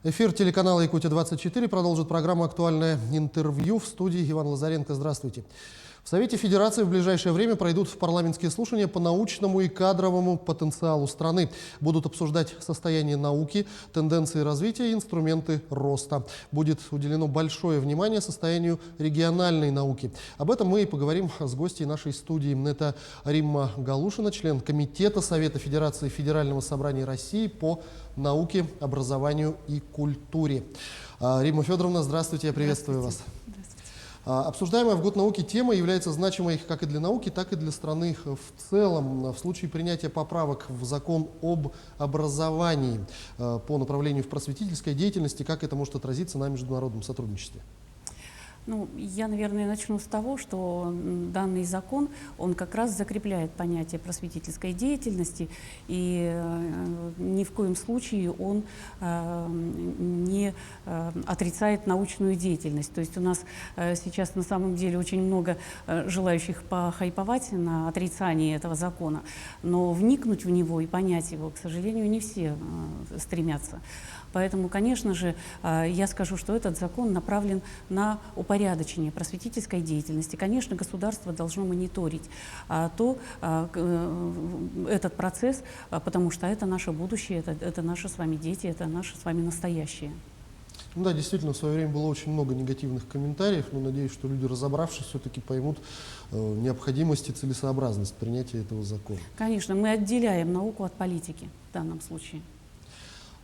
Эфир телеканала «Якутия-24» продолжит программу «Актуальное интервью». В студии Иван Лазаренко. Здравствуйте. В Совете Федерации в ближайшее время пройдут парламентские слушания по научному и кадровому потенциалу страны. Будут обсуждать состояние науки, тенденции развития и инструменты роста. Будет уделено большое внимание состоянию региональной науки. Об этом мы и поговорим с гостьей нашей студии. Это Римма Галушина, член Комитета Совета Федерации Федерального собрания России по науке, образованию и культуре. Римма Федоровна, здравствуйте, я приветствую вас. Обсуждаемая в Год науки тема является значимой как и для науки, так и для страны в целом. В случае принятия поправок в закон об образовании по направлению в просветительской деятельности, как это может отразиться на международном сотрудничестве? Ну, я, наверное, начну с того, что данный закон, он как раз закрепляет понятие просветительской деятельности, и ни в коем случае он не отрицает научную деятельность. То есть у нас сейчас на самом деле очень много желающих похайповать на отрицании этого закона, но вникнуть в него и понять его, к сожалению, не все стремятся. Поэтому, конечно же, я скажу, что этот закон направлен на упорядочение просветительской деятельности. Конечно, государство должно мониторить этот процесс, потому что это наше будущее, это наши с вами дети, это наше с вами настоящее. Ну да, действительно, в свое время было очень много негативных комментариев, но надеюсь, что люди, разобравшись, все-таки поймут необходимость и целесообразность принятия этого закона. Конечно, мы отделяем науку от политики в данном случае.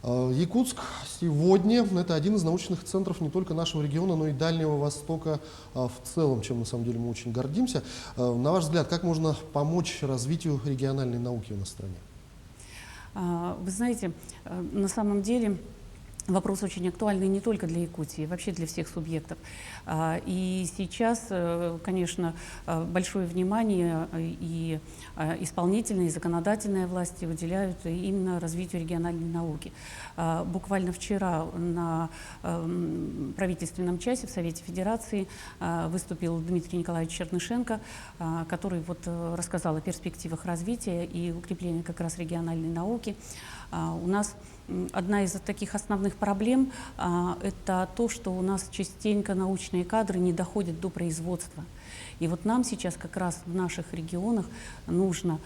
Якутск сегодня – это один из научных центров не только нашего региона, но и Дальнего Востока в целом, чем на самом деле мы очень гордимся. На ваш взгляд, как можно помочь развитию региональной науки у нас в стране? Вы знаете, на самом деле вопрос очень актуальный не только для Якутии, вообще для всех субъектов. И сейчас, конечно, большое внимание и исполнительная, и законодательная власти уделяют именно развитию региональной науки. Буквально вчера на правительственном часе в Совете Федерации выступил Дмитрий Николаевич Чернышенко, который рассказал о перспективах развития и укрепления как раз региональной науки. У нас одна из таких основных проблем – это то, что у нас частенько научные кадры не доходят до производства. И вот нам сейчас как раз в наших регионах нужно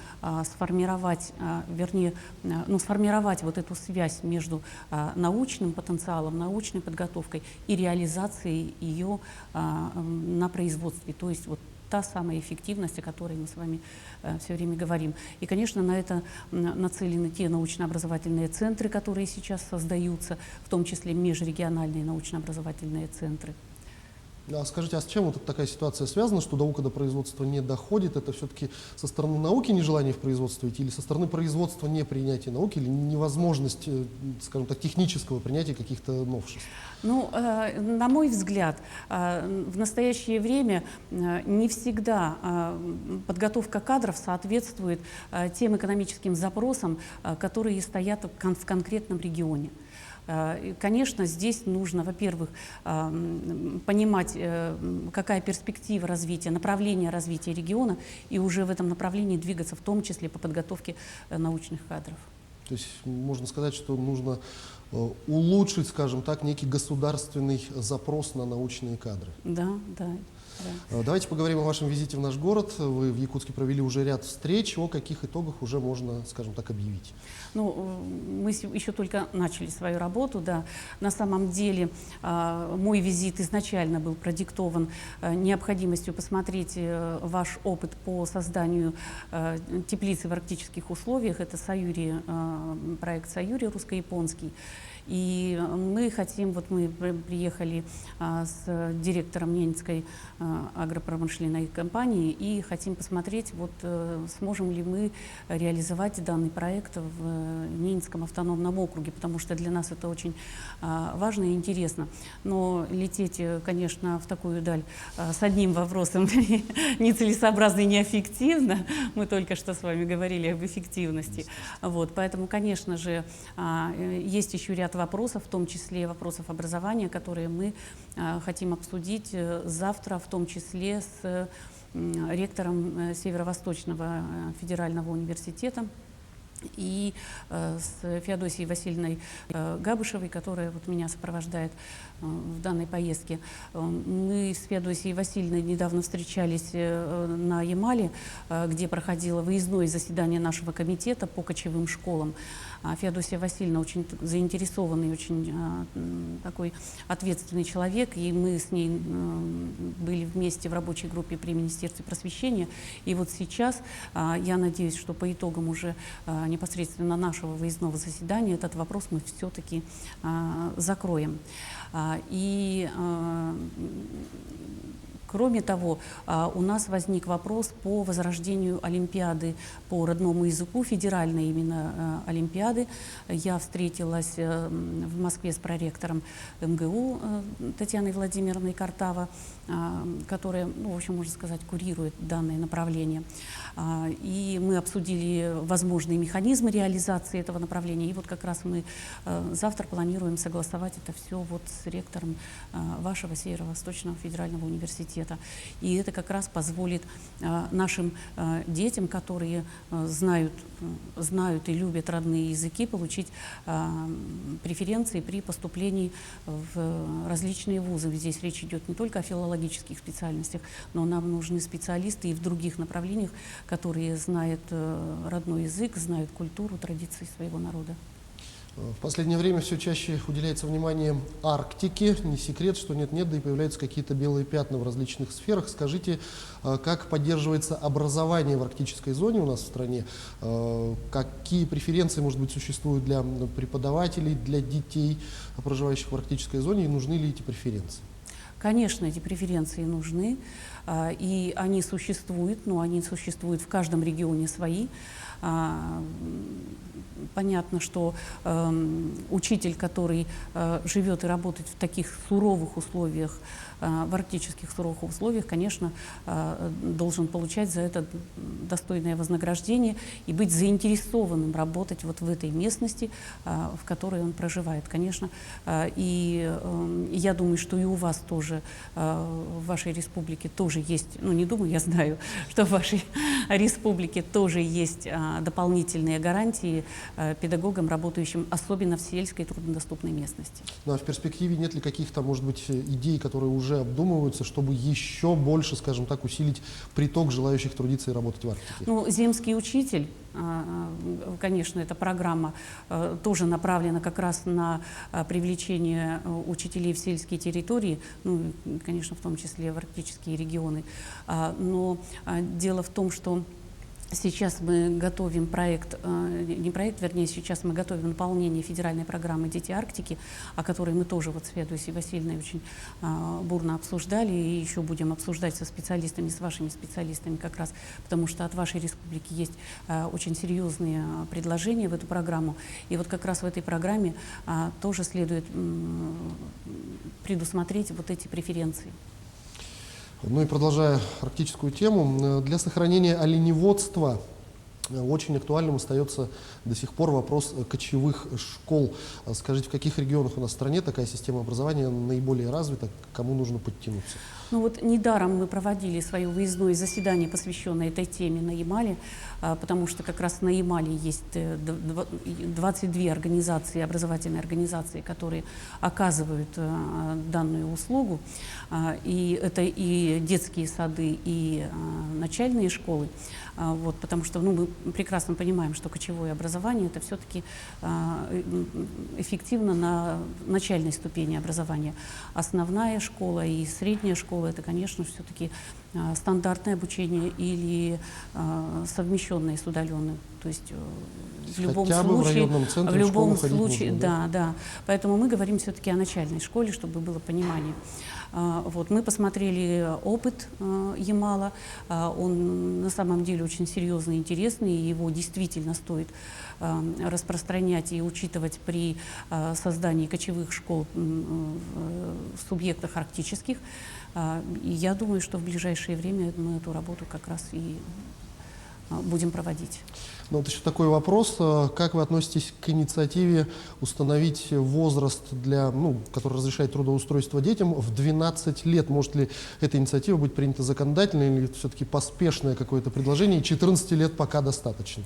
сформировать вот эту связь между научным потенциалом, научной подготовкой и реализацией ее на производстве. То есть вот та самая эффективность, о которой мы с вами все время говорим. И, конечно, на это нацелены те научно-образовательные центры, которые сейчас создаются, в том числе межрегиональные научно-образовательные центры. А скажите, а с чем вот такая ситуация связана, что наука до производства не доходит? Это все-таки со стороны науки нежелание в производство идти, или со стороны производства непринятия науки, или невозможность, скажем так, технического принятия каких-то новшеств? Ну, на мой взгляд, в настоящее время не всегда подготовка кадров соответствует тем экономическим запросам, которые стоят в конкретном регионе. Конечно, здесь нужно, во-первых, понимать, какая перспектива развития, направление развития региона, и уже в этом направлении двигаться, в том числе по подготовке научных кадров. То есть можно сказать, что нужно улучшить, скажем так, некий государственный запрос на научные кадры. Да, да. Да. Давайте поговорим о вашем визите в наш город. Вы в Якутске провели уже ряд встреч. О каких итогах уже можно, скажем так, объявить? Ну, мы еще только начали свою работу, да. На самом деле мой визит изначально был продиктован необходимостью посмотреть ваш опыт по созданию теплицы в арктических условиях. Это Сайюри, проект Сайюри русско-японский. И мы приехали с директором Ненецкой агропромышленной компании и хотим посмотреть, сможем ли мы реализовать данный проект в Ненецком автономном округе, потому что для нас это очень важно и интересно. Но лететь, конечно, в такую даль с одним вопросом нецелесообразно и неэффективно. Мы только что с вами говорили об эффективности. Поэтому, конечно же, есть еще ряд вопросов, в том числе вопросов образования, которые мы хотим обсудить завтра, в том числе с ректором Северо-Восточного федерального университета и с Феодосией Васильевной Габышевой, которая вот меня сопровождает в данной поездке. Мы с Феодосией Васильевной недавно встречались на Ямале, где проходило выездное заседание нашего комитета по кочевым школам. Феодосия Васильевна очень заинтересованный, очень такой ответственный человек, и мы с ней были вместе в рабочей группе при Министерстве просвещения. И вот сейчас я надеюсь, что по итогам уже непосредственно нашего выездного заседания этот вопрос мы все-таки закроем. Кроме того, у нас возник вопрос по возрождению Олимпиады по родному языку, федеральной именно Олимпиады. Я встретилась в Москве с проректором МГУ Татьяной Владимировной Картава, которая, ну, в общем, можно сказать, курирует данное направление. И мы обсудили возможные механизмы реализации этого направления. И вот как раз мы завтра планируем согласовать это все вот с ректором вашего Северо-Восточного федерального университета. И это как раз позволит нашим детям, которые знают и любят родные языки, получить преференции при поступлении в различные вузы. Здесь речь идет не только о филологических специальностях, но нам нужны специалисты и в других направлениях, которые знают родной язык, знают культуру, традиции своего народа. В последнее время все чаще уделяется внимание Арктике. Не секрет, что нет-нет, да и появляются какие-то белые пятна в различных сферах. Скажите, как поддерживается образование в арктической зоне у нас в стране? Какие преференции, может быть, существуют для преподавателей, для детей, проживающих в арктической зоне, и нужны ли эти преференции? Конечно, эти преференции нужны, и они существуют, но они существуют в каждом регионе свои. Понятно, что учитель, который живет и работает в таких суровых условиях, в арктических суровых условиях, конечно, должен получать за это достойное вознаграждение и быть заинтересованным работать вот в этой местности, в которой он проживает, конечно. И я думаю, что и у вас тоже, в вашей республике тоже есть, ну не думаю, я знаю, что в вашей республике тоже есть дополнительные гарантии педагогам, работающим особенно в сельской труднодоступной местности. Ну, а в перспективе нет ли каких-то, может быть, идей, которые уже обдумываются, чтобы еще больше, скажем так, усилить приток желающих трудиться и работать в Арктике? Ну, земский учитель, конечно, эта программа тоже направлена как раз на привлечение учителей в сельские территории, ну, конечно, в том числе в арктические регионы. Но дело в том, что сейчас мы готовим проект, не проект, вернее, сейчас мы готовим наполнение федеральной программы «Дети Арктики», о которой мы тоже вот с Феодосией Васильевной очень бурно обсуждали, и еще будем обсуждать со специалистами, с вашими специалистами как раз, потому что от вашей республики есть очень серьезные предложения в эту программу. И вот как раз в этой программе тоже следует предусмотреть вот эти преференции. Ну и продолжая арктическую тему, для сохранения оленеводства очень актуальным остается до сих пор вопрос кочевых школ. Скажите, в каких регионах у нас в стране такая система образования наиболее развита, кому нужно подтянуться? Ну вот недаром мы проводили свое выездное заседание, посвященное этой теме на Ямале, потому что как раз на Ямале есть 22 организации, образовательные организации, которые оказывают данную услугу. И это и детские сады, и начальные школы. Вот, потому что мы прекрасно понимаем, что кочевое образование — это все-таки эффективно на начальной ступени образования. Основная школа и средняя школа — это, конечно, все-таки стандартное обучение или совмещенное с удаленным. То есть в любом случае, в любом случае, да. Поэтому мы говорим все-таки о начальной школе, чтобы было понимание. Вот, мы посмотрели опыт Ямала, он на самом деле очень серьезный и интересный, и его действительно стоит распространять и учитывать при создании кочевых школ в субъектах арктических. И я думаю, что в ближайшее время мы эту работу как раз и будем проводить. Ну, вот еще такой вопрос. Как вы относитесь к инициативе установить возраст, который разрешает трудоустройство детям, в 12 лет? Может ли эта инициатива быть принята законодательно, или это все-таки поспешное какое-то предложение, и 14 лет пока достаточно?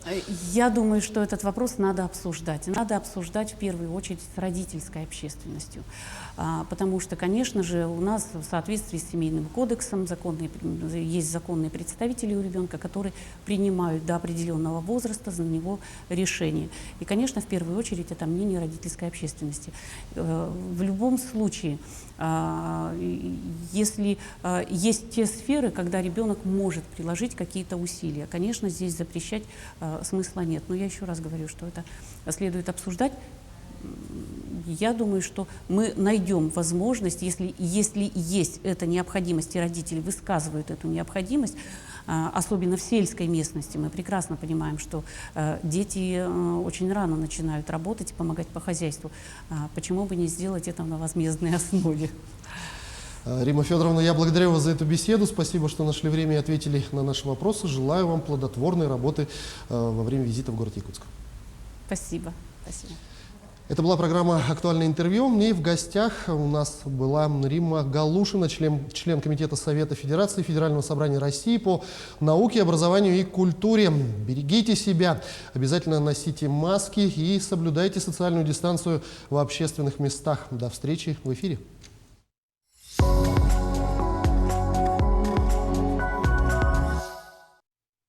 Я думаю, что этот вопрос надо обсуждать. Надо обсуждать в первую очередь с родительской общественностью. Потому что, конечно же, у нас в соответствии с Семейным кодексом есть законные представители у ребенка, которые принимают до определенного возраста за него решение. И, конечно, в первую очередь это мнение родительской общественности. В любом случае, если есть те сферы, когда ребенок может приложить какие-то усилия, конечно, здесь запрещать смысла нет. Но я еще раз говорю, что это следует обсуждать. Я думаю, что мы найдем возможность, если есть эта необходимость, и родители высказывают эту необходимость, особенно в сельской местности. Мы прекрасно понимаем, что дети очень рано начинают работать и помогать по хозяйству. Почему бы не сделать это на возмездной основе? Римма Федоровна, я благодарю вас за эту беседу. Спасибо, что нашли время и ответили на наши вопросы. Желаю вам плодотворной работы во время визита в город Якутск. Спасибо. Спасибо. Это была программа «Актуальное интервью». Мне в гостях у нас была Римма Галушина, член Комитета Совета Федерации Федерального собрания России по науке, образованию и культуре. Берегите себя, обязательно носите маски и соблюдайте социальную дистанцию в общественных местах. До встречи в эфире.